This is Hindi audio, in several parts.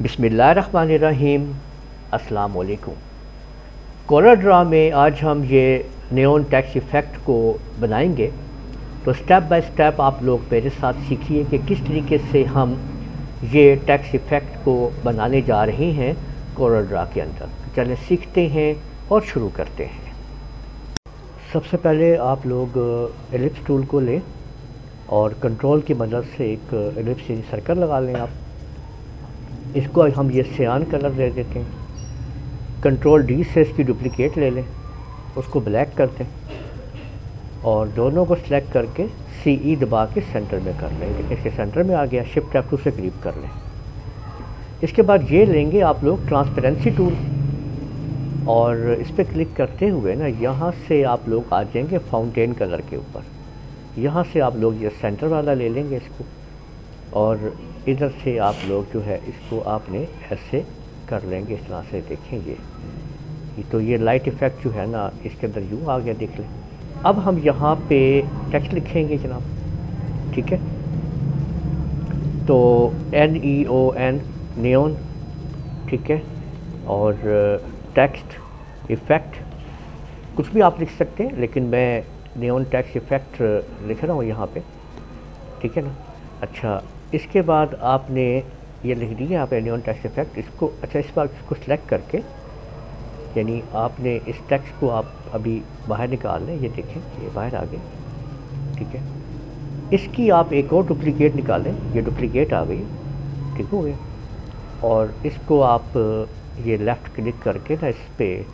बिस्मिल्लाहिर्रहमानिर्रहीम। अस्सलाम वालेकुम। कोरल ड्रा में आज हम ये नियॉन टेक्स्ट इफ़ेक्ट को बनाएंगे। तो स्टेप बाय स्टेप आप लोग मेरे साथ सीखिए कि किस तरीके से हम ये टेक्स्ट इफ़ेक्ट को बनाने जा रहे हैं कोरल ड्रा के अंदर। चलें सीखते हैं और शुरू करते हैं। सबसे पहले आप लोग एलिप्स टूल को लें और कंट्रोल की मदद से एक एलिप्स सर्कल लगा लें। आप इसको हम ये सियान कलर दे देते हैं। कंट्रोल डी से इसकी डुप्लिकेट ले लें, उसको ब्लैक कर दें और दोनों को सिलेक्ट करके CE दबा के सेंटर में कर लें। देखिए इसके सेंटर में आ गया। शिफ्ट F2 से क्लिक कर लें। इसके बाद ये लेंगे आप लोग ट्रांसपेरेंसी टूल और इस पर क्लिक करते हुए ना यहाँ से आप लोग आ जाएंगे फाउंटेन कलर के ऊपर। यहाँ से आप लोग ये सेंटर वाला ले लेंगे इसको और इधर से आप लोग जो है इसको आपने ऐसे कर लेंगे इस तरह से। देखेंगे तो ये लाइट इफ़ेक्ट जो है ना इसके अंदर यूँ आ गया, देख लें। अब हम यहाँ पे टेक्स्ट लिखेंगे जनाब, ठीक है। तो NEON नियॉन, ठीक है। और टेक्स्ट इफ़ेक्ट कुछ भी आप लिख सकते हैं, लेकिन मैं नियॉन टेक्स्ट इफ़ेक्ट लिख रहा हूँ यहाँ पे, ठीक है ना। अच्छा, इसके बाद आपने ये लिख दिया यहाँ पे नियॉन टेक्स्ट इफ़ेक्ट। इसको अच्छा इस बार इसको सिलेक्ट करके यानी आपने इस टेक्स्ट को आप अभी बाहर निकाल लें। ये देखें ये बाहर आ गए, ठीक है। इसकी आप एक और डुप्लीकेट निकालें। ये डुप्लीकेट आ गई, ठीक हो गया। और इसको आप ये लेफ़्ट क्लिक करके ना इस पर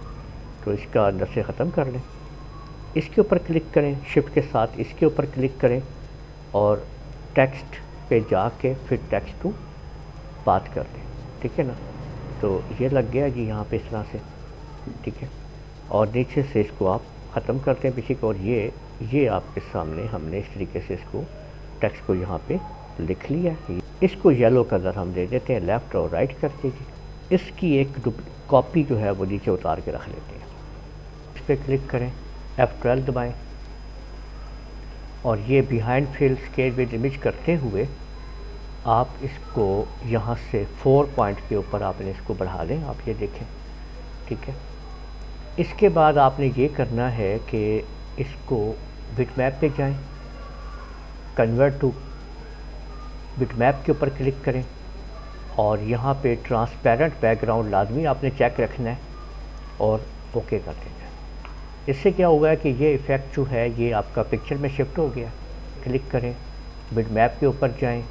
तो इसका अंदर से ख़त्म कर लें। इसके ऊपर क्लिक करें शिफ्ट के साथ, इसके ऊपर क्लिक करें और टेक्स्ट पे जाके फिर टेक्स्ट टू बात कर दें, ठीक है ना। तो ये लग गया जी यहाँ पे इस तरह से, ठीक है। और नीचे से इसको आप ख़त्म करते हैं पीछे को। और ये आपके सामने हमने इस तरीके से इसको टेक्स्ट को यहाँ पे लिख लिया है। इसको येलो कलर हम दे देते हैं, लेफ़्ट और राइट करके जी। इसकी एक कॉपी जो है वो नीचे उतार के रख लेते हैं। इस पर क्लिक करें, F12 दबाएँ और ये behind fill scale with image करते हुए आप इसको यहाँ से 4 पॉइंट के ऊपर आपने इसको बढ़ा लें। आप ये देखें, ठीक है। इसके बाद आपने ये करना है कि इसको बिटमैप पे जाएं, कन्वर्ट टू बिटमैप के ऊपर क्लिक करें और यहाँ पे ट्रांसपेरेंट बैकग्राउंड लाजमी आपने चेक रखना है और ओके कर देना है। इससे क्या होगा कि ये इफ़ेक्ट जो है ये आपका पिक्चर में शिफ्ट हो गया। क्लिक करें, बिटमैप के ऊपर जाएं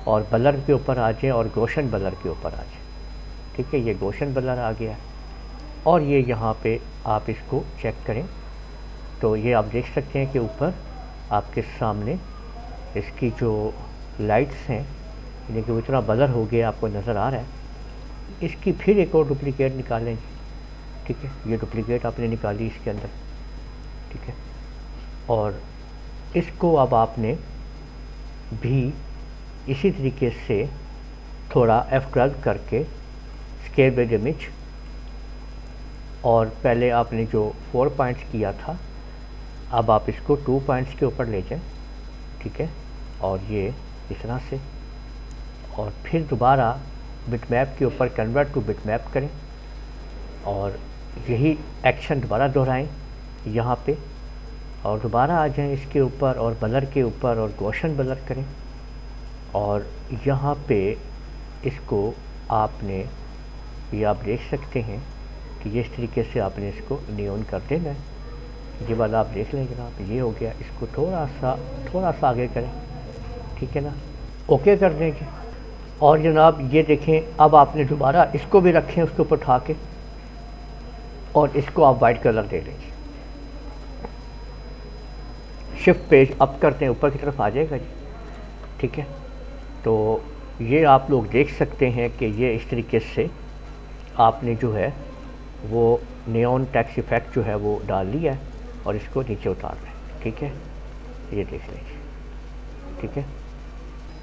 और ब्लर के ऊपर आ जाएं और गोशन ब्लर के ऊपर आ जाएं, ठीक है। ये गोशन ब्लर आ गया और ये यहाँ पे आप इसको चेक करें तो ये आप देख सकते हैं कि ऊपर आपके सामने इसकी जो लाइट्स हैं यानी कि इतना ब्लर हो गया आपको नज़र आ रहा है। इसकी फिर एक और डुप्लीकेट निकालें, ठीक है। ये डुप्लीकेट आपने निकाली इसके अंदर, ठीक है। और इसको अब आपने भी इसी तरीके से थोड़ा F12 करके स्केल विद इमेज और पहले आपने जो 4 पॉइंट्स किया था अब आप इसको 2 पॉइंट्स के ऊपर ले जाएं, ठीक है। और ये इस तरह से और फिर दोबारा बिटमैप के ऊपर कन्वर्ट टू बिटमैप करें और यही एक्शन दोबारा दोहराएं यहाँ पे और दोबारा आ जाएं इसके ऊपर और ब्लर के ऊपर और गोशन ब्लर करें और यहाँ पे इसको आपने ये आप देख सकते हैं कि ये इस तरीके से आपने इसको नियॉन कर देना है। ये वाला आप देख लें जनाब, ये हो गया। इसको थोड़ा सा आगे करें, ठीक है ना, ओके कर देंगे। और जनाब ये देखें अब आपने दोबारा इसको भी रखें उसके ऊपर उठा के और इसको आप वाइट कलर दे देंगे। शिफ्ट पेज अप करते हैं, ऊपर की तरफ आ जाएगा जी, ठीक है। तो ये आप लोग देख सकते हैं कि ये इस तरीके से आपने जो है वो नियॉन टेक्स्ट इफ़ेक्ट जो है वो डाल लिया है और इसको नीचे उतार लें, ठीक है। ये देख लीजिए, ठीक है।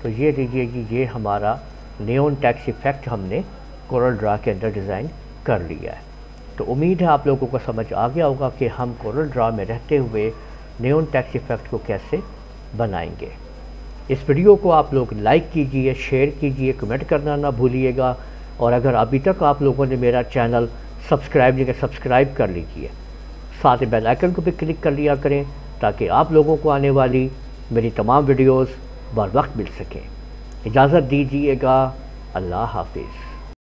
तो ये देखिए कि ये हमारा नियॉन टेक्स्ट इफ़ेक्ट हमने कोरल ड्रा के अंदर डिज़ाइन कर लिया है। तो उम्मीद है आप लोगों को समझ आ गया होगा कि हम कोरल ड्रा में रहते हुए नियॉन टेक्स्ट इफ़ेक्ट को कैसे बनाएंगे। इस वीडियो को आप लोग लाइक कीजिए, शेयर कीजिए, कमेंट करना ना भूलिएगा और अगर अभी तक आप लोगों ने मेरा चैनल सब्सक्राइब नहीं किया, सब्सक्राइब कर लीजिए, साथ ही बेल आइकन को भी क्लिक कर लिया करें ताकि आप लोगों को आने वाली मेरी तमाम वीडियोस बर वक्त मिल सकें। इजाज़त दीजिएगा। अल्लाह हाफिज़।